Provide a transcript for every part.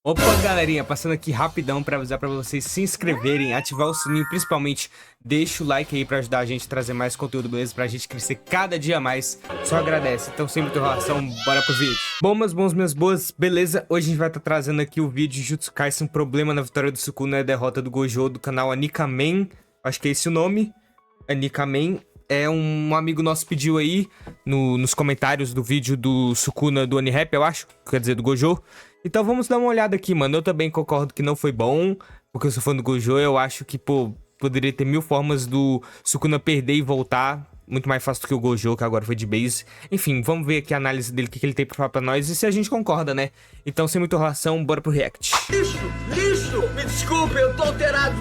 Opa, galerinha, passando aqui rapidão para avisar para vocês se inscreverem, ativar o sininho, principalmente deixa o like aí para ajudar a gente a trazer mais conteúdo, beleza? Pra gente crescer cada dia mais, só agradece. Então, sem muita enrolação, bora pro vídeo. Bom, meus bons, minhas boas, beleza? Hoje a gente vai estar trazendo aqui o vídeo de Jujutsu Kaisen, problema na vitória do Sukuna e a derrota do Gojo, do canal Anikamen, acho que é esse o nome, Anikamen. É um amigo nosso pediu aí nos comentários do vídeo do Sukuna do Onirap, eu acho, quer dizer, do Gojo. Então vamos dar uma olhada aqui, mano. Eu também concordo que não foi bom, porque eu sou fã do Gojo. Eu acho que, pô, poderia ter mil formas do Sukuna perder e voltar. Muito mais fácil do que o Gojo, que agora foi de base. Enfim, vamos ver aqui a análise dele, o que ele tem pra falar pra nós e se a gente concorda, né? Então, sem muita enrolação, bora pro react. Lixo! Me desculpe, eu tô alterado!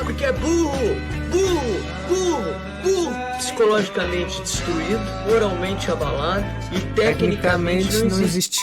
Porque é burro! Psicologicamente destruído, moralmente abalado e tecnicamente não existe.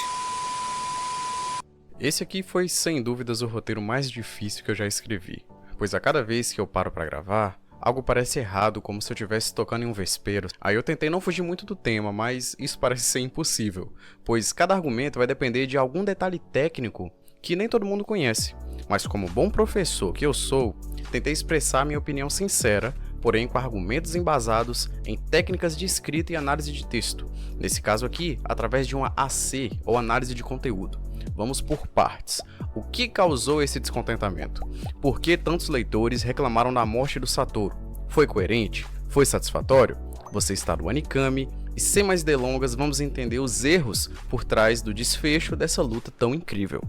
Esse aqui foi sem dúvidas o roteiro mais difícil que eu já escrevi, pois a cada vez que eu paro pra gravar, algo parece errado, como se eu estivesse tocando em um vespeiro. Aí eu tentei não fugir muito do tema, mas isso parece ser impossível, pois cada argumento vai depender de algum detalhe técnico que nem todo mundo conhece. Mas como bom professor que eu sou, tentei expressar minha opinião sincera, porém com argumentos embasados em técnicas de escrita e análise de texto. Nesse caso aqui, através de uma AC, ou análise de conteúdo. Vamos por partes. O que causou esse descontentamento? Por que tantos leitores reclamaram da morte do Satoru? Foi coerente? Foi satisfatório? Você está no Anikame, e sem mais delongas vamos entender os erros por trás do desfecho dessa luta tão incrível.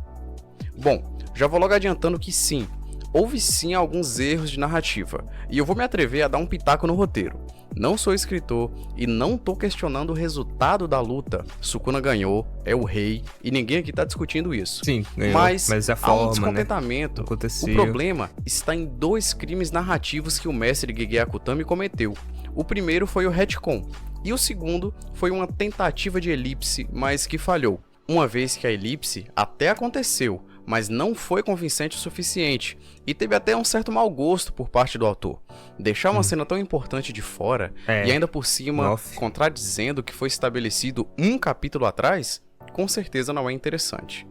Bom, já vou logo adiantando que sim, houve sim alguns erros de narrativa, e eu vou me atrever a dar um pitaco no roteiro. Não sou escritor e não tô questionando o resultado da luta. Sukuna ganhou, é o rei, e ninguém aqui tá discutindo isso. Sim, ganhou, mas a forma, há um descontentamento. Né? O problema está em dois crimes narrativos que o mestre Gege Akutami cometeu. O primeiro foi o retcon, e o segundo foi uma tentativa de elipse, mas que falhou. Uma vez que a elipse até aconteceu, mas não foi convincente o suficiente, e teve até um certo mau gosto por parte do autor. Deixar uma cena tão importante de fora, e ainda por cima contradizendo o que foi estabelecido um capítulo atrás, com certeza não é interessante.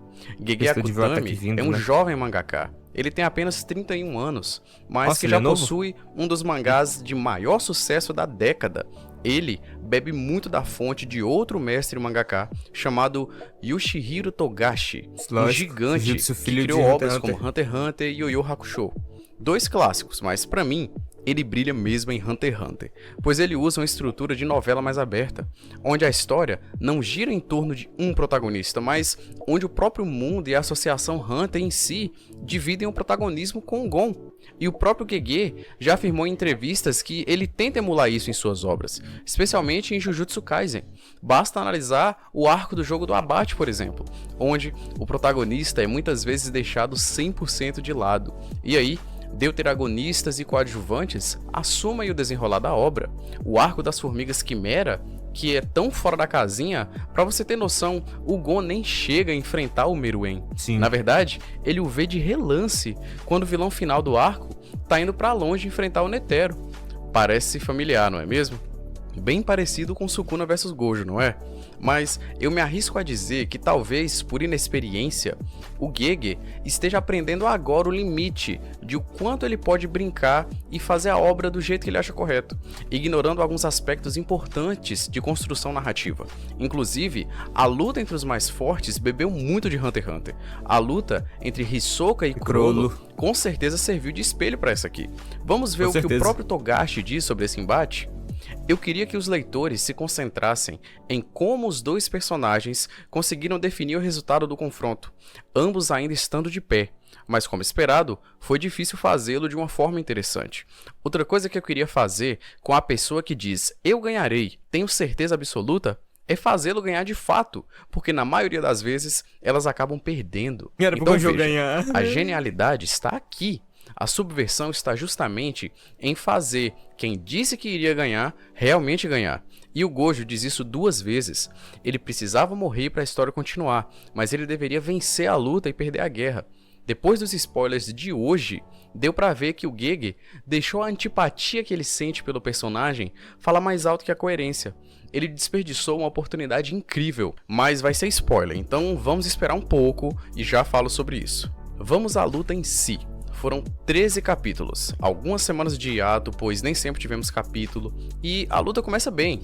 Gege Akutami é um jovem mangaka. Ele tem apenas 31 anos, mas que já possui um dos mangás de maior sucesso da década. Ele bebe muito da fonte de outro mestre mangaka chamado Yoshihiro Togashi, um gigante que criou obras como Hunter x Hunter e Yu Yu Hakusho. Dois clássicos, mas pra mim, ele brilha mesmo em Hunter x Hunter, pois ele usa uma estrutura de novela mais aberta, onde a história não gira em torno de um protagonista, mas onde o próprio mundo e a associação Hunter em si dividem o protagonismo com o Gon. E o próprio Gege já afirmou em entrevistas que ele tenta emular isso em suas obras, especialmente em Jujutsu Kaisen. Basta analisar o arco do jogo do abate, por exemplo, onde o protagonista é muitas vezes deixado 100% de lado. E aí, deuteragonistas e coadjuvantes assumem o desenrolar da obra. O arco das formigas quimera, que é tão fora da casinha, pra você ter noção, o Gon nem chega a enfrentar o Meruem. Sim. Na verdade, ele o vê de relance, quando o vilão final do arco tá indo pra longe enfrentar o Netero. Parece familiar, não é mesmo? Bem parecido com Sukuna vs Gojo, não é? Mas eu me arrisco a dizer que talvez, por inexperiência, o Gege esteja aprendendo agora o limite de o quanto ele pode brincar e fazer a obra do jeito que ele acha correto, ignorando alguns aspectos importantes de construção narrativa. Inclusive, a luta entre os mais fortes bebeu muito de Hunter x Hunter. A luta entre Hisoka e Chrollo com certeza serviu de espelho para essa aqui. Vamos ver o que o próprio Togashi diz sobre esse embate? Eu queria que os leitores se concentrassem em como os dois personagens conseguiram definir o resultado do confronto, ambos ainda estando de pé, mas como esperado, foi difícil fazê-lo de uma forma interessante. Outra coisa que eu queria fazer com a pessoa que diz "eu ganharei, tenho certeza absoluta", é fazê-lo ganhar de fato, porque na maioria das vezes elas acabam perdendo. Então veja, a genialidade está aqui. A subversão está justamente em fazer quem disse que iria ganhar, realmente ganhar. E o Gojo diz isso duas vezes. Ele precisava morrer para a história continuar, mas ele deveria vencer a luta e perder a guerra. Depois dos spoilers de hoje, deu pra ver que o Gege deixou a antipatia que ele sente pelo personagem falar mais alto que a coerência. Ele desperdiçou uma oportunidade incrível, mas vai ser spoiler, então vamos esperar um pouco e já falo sobre isso. Vamos à luta em si. Foram 13 capítulos, algumas semanas de hiato, pois nem sempre tivemos capítulo, e a luta começa bem,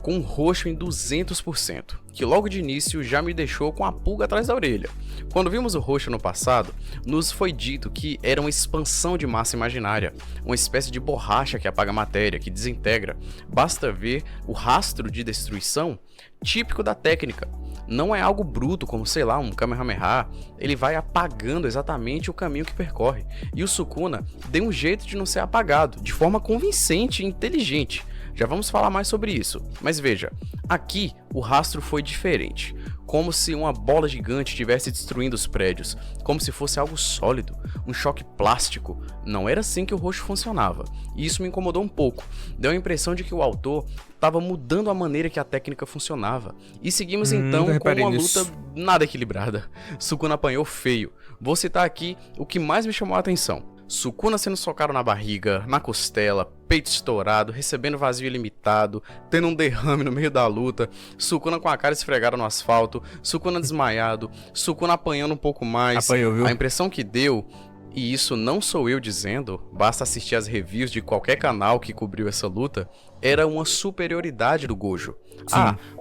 com um roxo em 200%, que logo de início já me deixou com a pulga atrás da orelha. Quando vimos o roxo no passado, nos foi dito que era uma expansão de massa imaginária, uma espécie de borracha que apaga a matéria, que desintegra. Basta ver o rastro de destruição típico da técnica. Não é algo bruto como, sei lá, um Kamehameha, ele vai apagando exatamente o caminho que percorre. E o Sukuna deu um jeito de não ser apagado, de forma convincente e inteligente. Já vamos falar mais sobre isso, mas veja, aqui o rastro foi diferente, como se uma bola gigante estivesse destruindo os prédios, como se fosse algo sólido, um choque plástico. Não era assim que o roxo funcionava, e isso me incomodou um pouco, deu a impressão de que o autor estava mudando a maneira que a técnica funcionava. E seguimos então com uma luta nada equilibrada. Sukuna apanhou feio. Vou citar aqui o que mais me chamou a atenção. Sukuna sendo socado na barriga, na costela, peito estourado, recebendo vazio ilimitado, tendo um derrame no meio da luta, Sukuna com a cara esfregada no asfalto, Sukuna desmaiado, Sukuna apanhando um pouco mais. Apanhou, viu? A impressão que deu, e isso não sou eu dizendo, basta assistir as reviews de qualquer canal que cobriu essa luta, era uma superioridade do Gojo.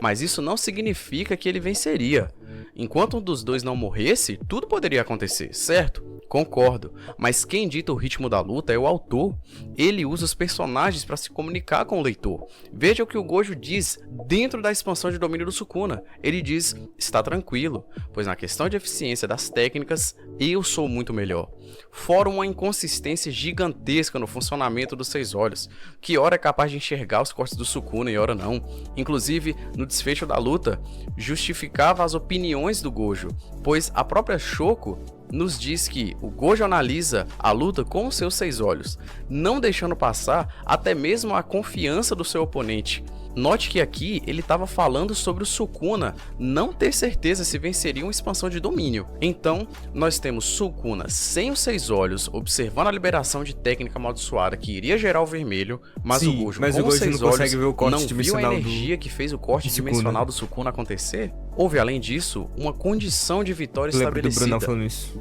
Mas isso não significa que ele venceria. Enquanto um dos dois não morresse, tudo poderia acontecer, certo? Concordo, mas quem dita o ritmo da luta é o autor. Ele usa os personagens para se comunicar com o leitor. Veja o que o Gojo diz dentro da expansão de domínio do Sukuna. Ele diz, está tranquilo, pois na questão de eficiência das técnicas, eu sou muito melhor. Fora uma inconsistência gigantesca no funcionamento dos 6 olhos, que ora é capaz de enxergar os cortes do Sukuna e ora não. Inclusive, no desfecho da luta, justificava as opiniões do Gojo, pois a própria Shoko nos diz que o Gojo analisa a luta com os seus 6 olhos, não deixando passar até mesmo a confiança do seu oponente. Note que aqui ele estava falando sobre o Sukuna não ter certeza se venceria uma expansão de domínio. Então, nós temos Sukuna sem os 6 olhos, observando a liberação de técnica amaldiçoada que iria gerar o vermelho, mas o Gojo com os 6 olhos não viu a energia que fez o corte dimensional do Sukuna acontecer. Houve, além disso, uma condição de vitória estabelecida.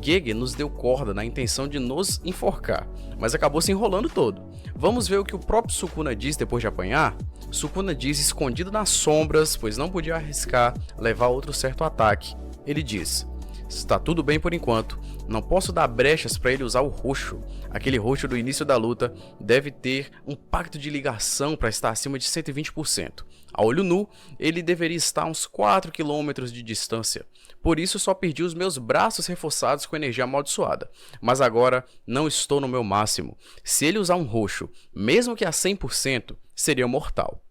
Gege nos deu corda na intenção de nos enforcar, mas acabou se enrolando todo. Vamos ver o que o próprio Sukuna diz depois de apanhar? Sukuna diz escondido nas sombras, pois não podia arriscar levar outro certo ataque. Ele diz, está tudo bem por enquanto, não posso dar brechas para ele usar o roxo. Aquele roxo do início da luta deve ter um pacto de ligação para estar acima de 120%. A olho nu, ele deveria estar a uns 4 km de distância. Por isso só perdi os meus braços reforçados com energia amaldiçoada. Mas agora não estou no meu máximo. Se ele usar um roxo, mesmo que a 100%, seria mortal.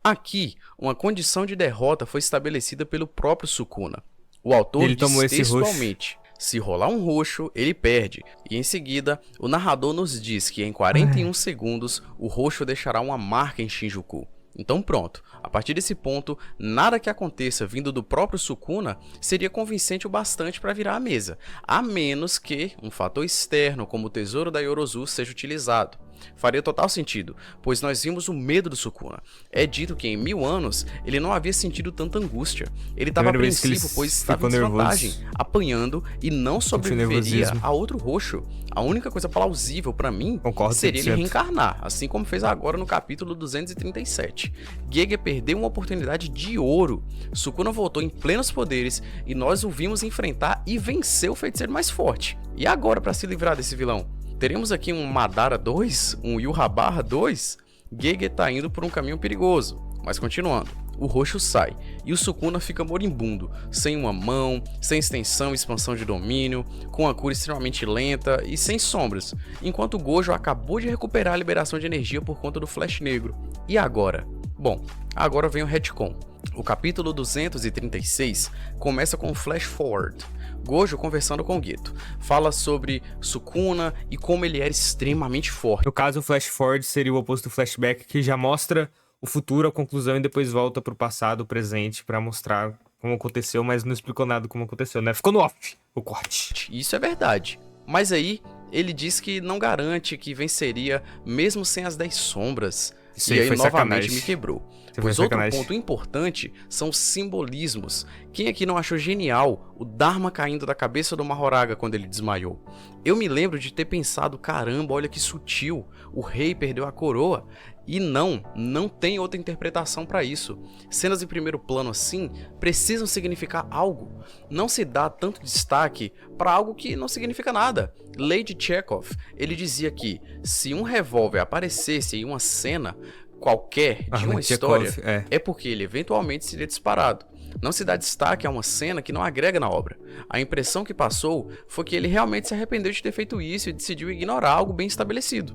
Aqui, uma condição de derrota foi estabelecida pelo próprio Sukuna. O autor diz textualmente, se rolar um roxo, ele perde. E em seguida, o narrador nos diz que em 41 segundos, o roxo deixará uma marca em Shinjuku. Então pronto, a partir desse ponto, nada que aconteça vindo do próprio Sukuna seria convincente o bastante para virar a mesa, a menos que um fator externo como o tesouro da Yorozu seja utilizado. Faria total sentido, pois nós vimos o medo do Sukuna. É dito que em 1000 anos ele não havia sentido tanta angústia. Ele estava apreensivo, pois estava em desvantagem, apanhando e não sobreviveria a outro roxo. A única coisa plausível para mim seria ele reencarnar, assim como fez agora no capítulo 237. Gege perdeu uma oportunidade de ouro. Sukuna voltou em plenos poderes e nós o vimos enfrentar e vencer o feiticeiro mais forte. E agora para se livrar desse vilão? Teremos aqui um Madara 2? Um Yurabara 2? Gege tá indo por um caminho perigoso. Mas continuando, o roxo sai e o Sukuna fica moribundo, sem uma mão, sem extensão e expansão de domínio, com a cura extremamente lenta e sem sombras, enquanto o Gojo acabou de recuperar a liberação de energia por conta do Flash Negro. E agora? Bom, agora vem o retcon. O capítulo 236 começa com um flash forward. Gojo conversando com Geto. Fala sobre Sukuna e como ele era extremamente forte. No caso, o flash forward seria o oposto do flashback, que já mostra o futuro, a conclusão, e depois volta pro passado, o presente, pra mostrar como aconteceu, mas não explicou nada como aconteceu, né? Ficou no off o corte. Isso é verdade. Mas aí, ele diz que não garante que venceria mesmo sem as 10 sombras. Isso E aí aí foi novamente sacanagem. me quebrou. Isso foi Pois outro sacanagem. ponto importante são os simbolismos. Quem aqui não achou genial o Dharma caindo da cabeça do Mahoraga quando ele desmaiou? Eu me lembro de ter pensado, caramba, olha que sutil, o rei perdeu a coroa. E não tem outra interpretação para isso. Cenas em primeiro plano assim precisam significar algo. Não se dá tanto destaque para algo que não significa nada. Lady Chekhov, ele dizia que se um revólver aparecesse em uma cena qualquer de uma história, é porque ele eventualmente seria disparado. Não se dá destaque a uma cena que não agrega na obra. A impressão que passou foi que ele realmente se arrependeu de ter feito isso e decidiu ignorar algo bem estabelecido.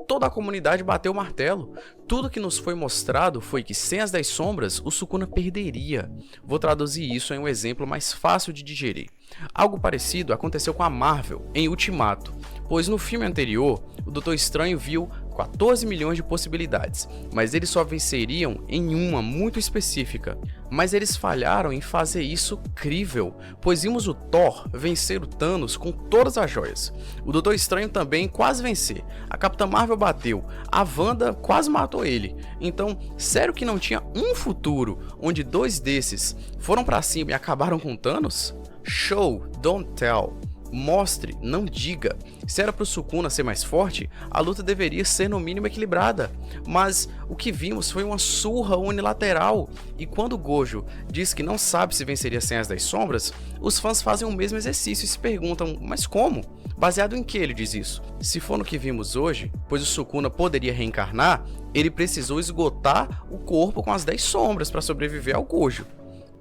Toda a comunidade bateu o martelo. Tudo que nos foi mostrado foi que sem as 10 sombras, o Sukuna perderia. Vou traduzir isso em um exemplo mais fácil de digerir. Algo parecido aconteceu com a Marvel em Ultimato, pois no filme anterior, o Doutor Estranho viu 14 milhões de possibilidades, mas eles só venceriam em uma muito específica. Mas eles falharam em fazer isso crível, pois vimos o Thor vencer o Thanos com todas as joias. O Doutor Estranho também quase vencer, a Capitã Marvel bateu, a Wanda quase matou ele. Então, sério que não tinha um futuro onde 2 desses foram pra cima e acabaram com Thanos? Show, don't tell. Mostre, não diga. Se era pro Sukuna ser mais forte, a luta deveria ser no mínimo equilibrada. Mas o que vimos foi uma surra unilateral. E quando o Gojo diz que não sabe se venceria sem as 10 sombras, os fãs fazem o mesmo exercício e se perguntam, mas como? Baseado em que ele diz isso? Se for no que vimos hoje, pois o Sukuna poderia reencarnar, ele precisou esgotar o corpo com as 10 sombras para sobreviver ao Gojo.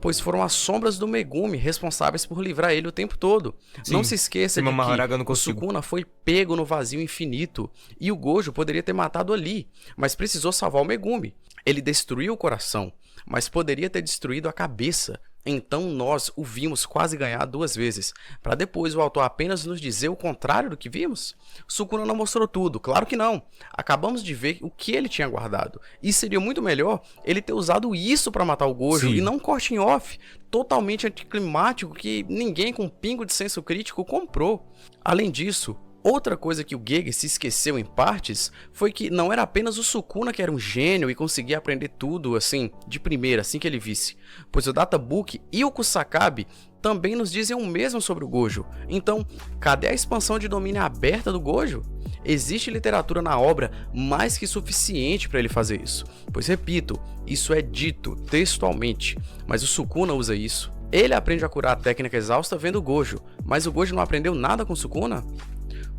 Pois foram as sombras do Megumi responsáveis por livrar ele o tempo todo. Sim, não se esqueça de que o consigo. Sukuna foi pego no vazio infinito, e o Gojo poderia ter matado ali, mas precisou salvar o Megumi. Ele destruiu o coração, mas poderia ter destruído a cabeça. Então nós o vimos quase ganhar 2 vezes, para depois o autor apenas nos dizer o contrário do que vimos? Sukuna não mostrou tudo, claro que não. Acabamos de ver o que ele tinha guardado, e seria muito melhor ele ter usado isso para matar o Gojo. Sim. E não um corte em off, totalmente anticlimático que ninguém com um pingo de senso crítico comprou. Além disso, outra coisa que o Gege se esqueceu em partes foi que não era apenas o Sukuna que era um gênio e conseguia aprender tudo assim, de primeira, assim que ele visse, pois o Databook e o Kusakabe também nos dizem o mesmo sobre o Gojo. Então, cadê a expansão de domínio aberta do Gojo? Existe literatura na obra mais que suficiente para ele fazer isso, pois repito, isso é dito textualmente, mas o Sukuna usa isso. Ele aprende a curar a técnica exausta vendo o Gojo, mas o Gojo não aprendeu nada com o Sukuna?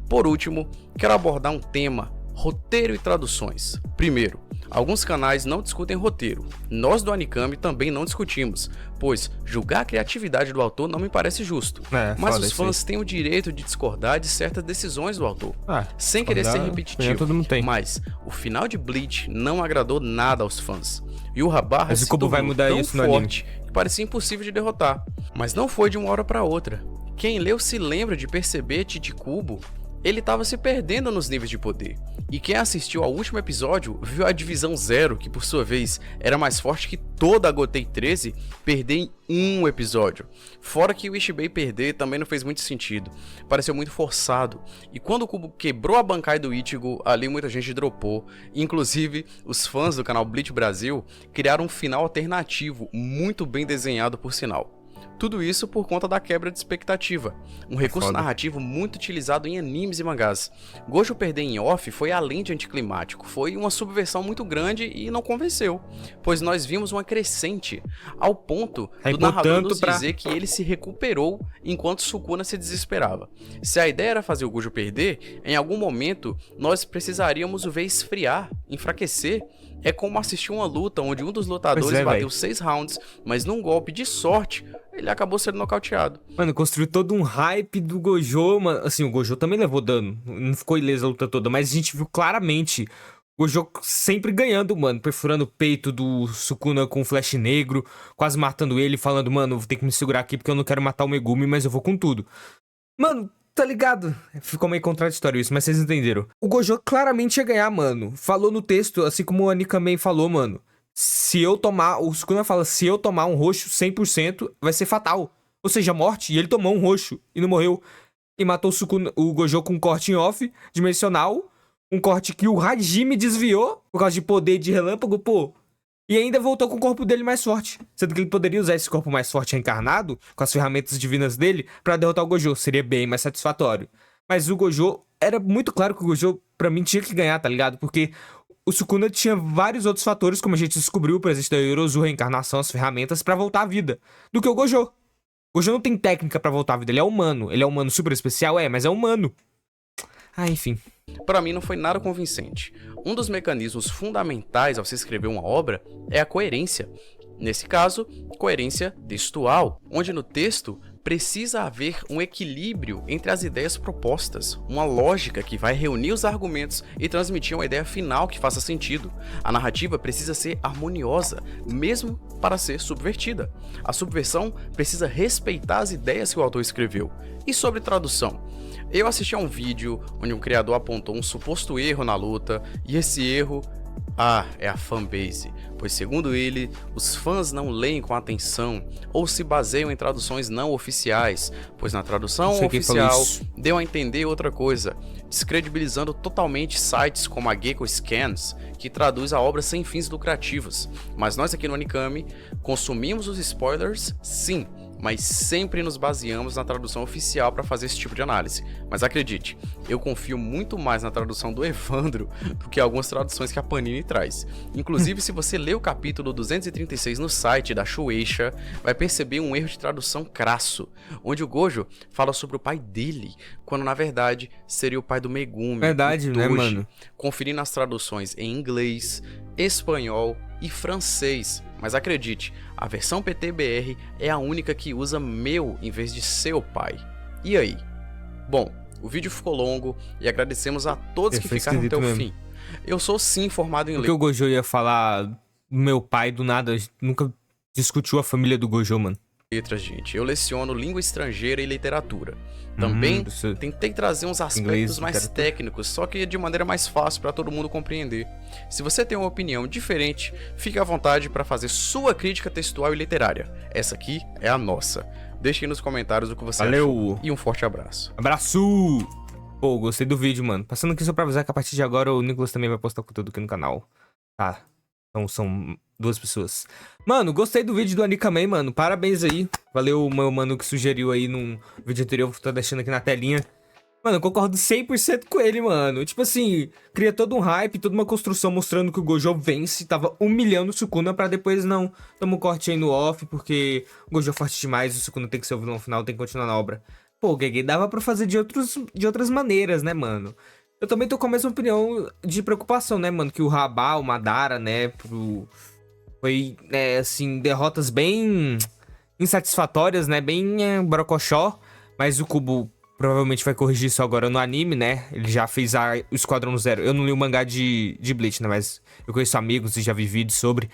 Por último, quero abordar um tema, roteiro e traduções. Primeiro, alguns canais não discutem roteiro. Nós do Anikami também não discutimos, pois julgar a criatividade do autor não me parece justo. Mas os fãs têm o direito de discordar de certas decisões do autor, sem querer ser repetitivo. Todo mundo tem. Mas o final de Bleach não agradou nada aos fãs. E o Habarra se tornou vai mudar tão isso no anime. forte que parecia impossível de derrotar. Mas não foi de uma hora para outra. Quem leu se lembra de perceber Chichikubo. Ele estava se perdendo nos níveis de poder. E quem assistiu ao último episódio viu a Divisão Zero, que por sua vez era mais forte que toda a Gotei 13, perder em um episódio. Fora que o Ishibei perder também não fez muito sentido. Pareceu muito forçado. E quando o Kubo quebrou a Bankai do Ichigo, ali muita gente dropou. Inclusive, os fãs do canal Bleach Brasil criaram um final alternativo, muito bem desenhado por sinal. Tudo isso por conta da quebra de expectativa, um recurso narrativo muito utilizado em animes e mangás. Gojo perder em off foi além de anticlimático, foi uma subversão muito grande e não convenceu, pois nós vimos uma crescente, ao ponto do narrador nos dizer que ele se recuperou enquanto Sukuna se desesperava. Se a ideia era fazer o Gojo perder, em algum momento nós precisaríamos o ver esfriar, enfraquecer. É como assistir uma luta onde um dos lutadores bateu 6 rounds, mas num golpe de sorte, ele acabou sendo nocauteado. Mano, construiu todo um hype do Gojo, mano. Assim, o Gojo também levou dano, não ficou ileso a luta toda, mas a gente viu claramente o Gojo sempre ganhando, mano, perfurando o peito do Sukuna com o flash negro, quase matando ele, falando, mano, vou ter que me segurar aqui porque eu não quero matar o Megumi, mas eu vou com tudo. Mano, tá ligado? Ficou meio contraditório isso, mas vocês entenderam. O Gojo claramente ia ganhar, mano. Falou no texto, assim como o Anikame falou, mano. Se eu tomar... O Sukuna fala, se eu tomar um roxo 100%, vai ser fatal. Ou seja, morte. E ele tomou um roxo e não morreu. e matou o Gojo com um corte em off, dimensional. Um corte que o Hajime desviou por causa de poder de relâmpago, pô. E ainda voltou com o corpo dele mais forte. Sendo que ele poderia usar esse corpo mais forte reencarnado, com as ferramentas divinas dele, pra derrotar o Gojo. Seria bem mais satisfatório. Mas o Gojo, era muito claro que o Gojo, pra mim, tinha que ganhar, tá ligado? Porque o Sukuna tinha vários outros fatores, como a gente descobriu, por exemplo, da Yorozu, reencarnação, as ferramentas, pra voltar à vida. Do que o Gojo. O Gojo não tem técnica pra voltar à vida, ele é humano. Ele é humano super especial, mas é humano. Ah, enfim. Para mim não foi nada convincente. Um dos mecanismos fundamentais ao se escrever uma obra é a coerência. Nesse caso, coerência textual, onde no texto precisa haver um equilíbrio entre as ideias propostas, uma lógica que vai reunir os argumentos e transmitir uma ideia final que faça sentido. A narrativa precisa ser harmoniosa, mesmo para ser subvertida. A subversão precisa respeitar as ideias que o autor escreveu. E sobre tradução? Eu assisti a um vídeo onde um criador apontou um suposto erro na luta, e esse erro é a fanbase, pois segundo ele, os fãs não leem com atenção ou se baseiam em traduções não oficiais, pois na tradução oficial deu a entender outra coisa, descredibilizando totalmente sites como a Gecko Scans, que traduz a obra sem fins lucrativos. Mas nós aqui no Anikami consumimos os spoilers, sim, mas sempre nos baseamos na tradução oficial para fazer esse tipo de análise. Mas acredite, eu confio muito mais na tradução do Evandro do que algumas traduções que a Panini traz. Inclusive, se você ler o capítulo 236 no site da Shueisha, vai perceber um erro de tradução crasso, onde o Gojo fala sobre o pai dele, quando na verdade seria o pai do Megumi. Verdade, né, mano? Conferindo as traduções em inglês, espanhol e francês. Mas acredite, a versão PTBR é a única que usa meu em vez de seu pai. E aí? Bom, o vídeo ficou longo e agradecemos a todos que ficaram até o fim. Eu sou sim formado em letra. O que o Gojo ia falar do meu pai do nada, nunca discutiu a família do Gojo, mano. Letras, gente. Eu leciono língua estrangeira e literatura. Também tentei trazer uns aspectos mais técnicos, só que de maneira mais fácil para todo mundo compreender. Se você tem uma opinião diferente, fique à vontade para fazer sua crítica textual e literária. Essa aqui é a nossa. Deixe aí nos comentários o que você achou. E um forte abraço. Abraço! Pô, gostei do vídeo, mano. Passando aqui só pra avisar que a partir de agora o Nicolas também vai postar conteúdo aqui no canal. Tá. Então são 2 pessoas. Mano, gostei do vídeo do Anikame, mano. Parabéns aí. Valeu o meu mano que sugeriu aí num vídeo anterior que eu tô deixando aqui na telinha. Mano, eu concordo 100% com ele, mano. Tipo assim, cria todo um hype, toda uma construção mostrando que o Gojo vence. Tava humilhando o Sukuna pra depois não. Toma um corte aí no off, porque o Gojo é forte demais. O Sukuna tem que ser o vilão final, tem que continuar na obra. Pô, o Gege dava pra fazer de outras maneiras, né, mano? Eu também tô com a mesma opinião de preocupação, né, mano? Que o Rabá, o Madara, né, foi, assim, derrotas bem insatisfatórias, né? Bem brocochó. Mas o Kubo provavelmente vai corrigir isso agora no anime, né? Ele já fez o Esquadrão Zero. Eu não li o mangá de Bleach, né? Mas eu conheço amigos e já vi vídeos sobre.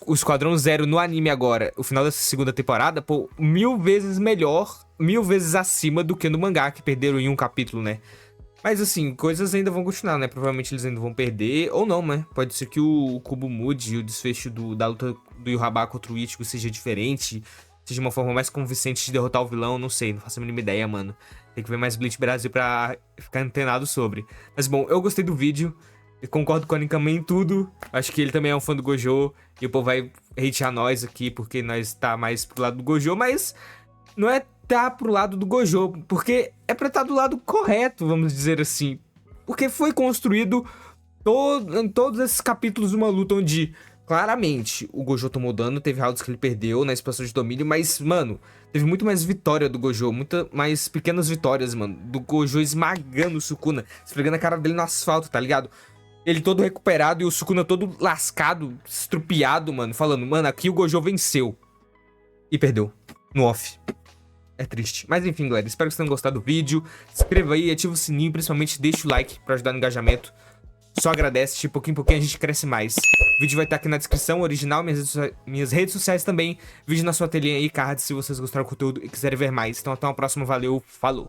O Esquadrão Zero no anime agora, o final dessa segunda temporada, pô, 1000 vezes melhor, 1000 vezes acima do que no mangá, que perderam em um capítulo, né? Mas assim, coisas ainda vão continuar, né? Provavelmente eles ainda vão perder, ou não, né? Pode ser que o Kubo mude e o desfecho da luta do Yuraba contra o Ichigo seja diferente, seja uma forma mais convincente de derrotar o vilão, não sei, não faço a mínima ideia, mano. Tem que ver mais Bleach Brasil pra ficar antenado sobre. Mas bom, eu gostei do vídeo, eu concordo com o Anikame em tudo, acho que ele também é um fã do Gojo, e o povo vai hatear nós aqui, porque nós tá mais pro lado do Gojo, mas não é tá pro lado do Gojo, porque é pra estar do lado correto, vamos dizer assim. Porque foi construído em todos esses capítulos uma luta onde, claramente, o Gojo tomou dano, teve rounds que ele perdeu na expansão de domínio, mas, mano, teve muito mais vitória do Gojo, muita mais pequenas vitórias, mano, do Gojo esmagando o Sukuna, esfregando a cara dele no asfalto, tá ligado? Ele todo recuperado e o Sukuna todo lascado, estrupiado, mano, falando, mano, aqui o Gojo venceu. E perdeu. No off. É triste. Mas enfim, galera, espero que vocês tenham gostado do vídeo. Se inscreva aí, ativa o sininho, principalmente deixa o like pra ajudar no engajamento. Só agradece, de pouquinho em pouquinho a gente cresce mais. O vídeo vai estar aqui na descrição, original, minhas redes sociais também. Vídeo na sua telinha aí, card, se vocês gostaram do conteúdo e quiserem ver mais. Então até uma próxima, valeu, falou!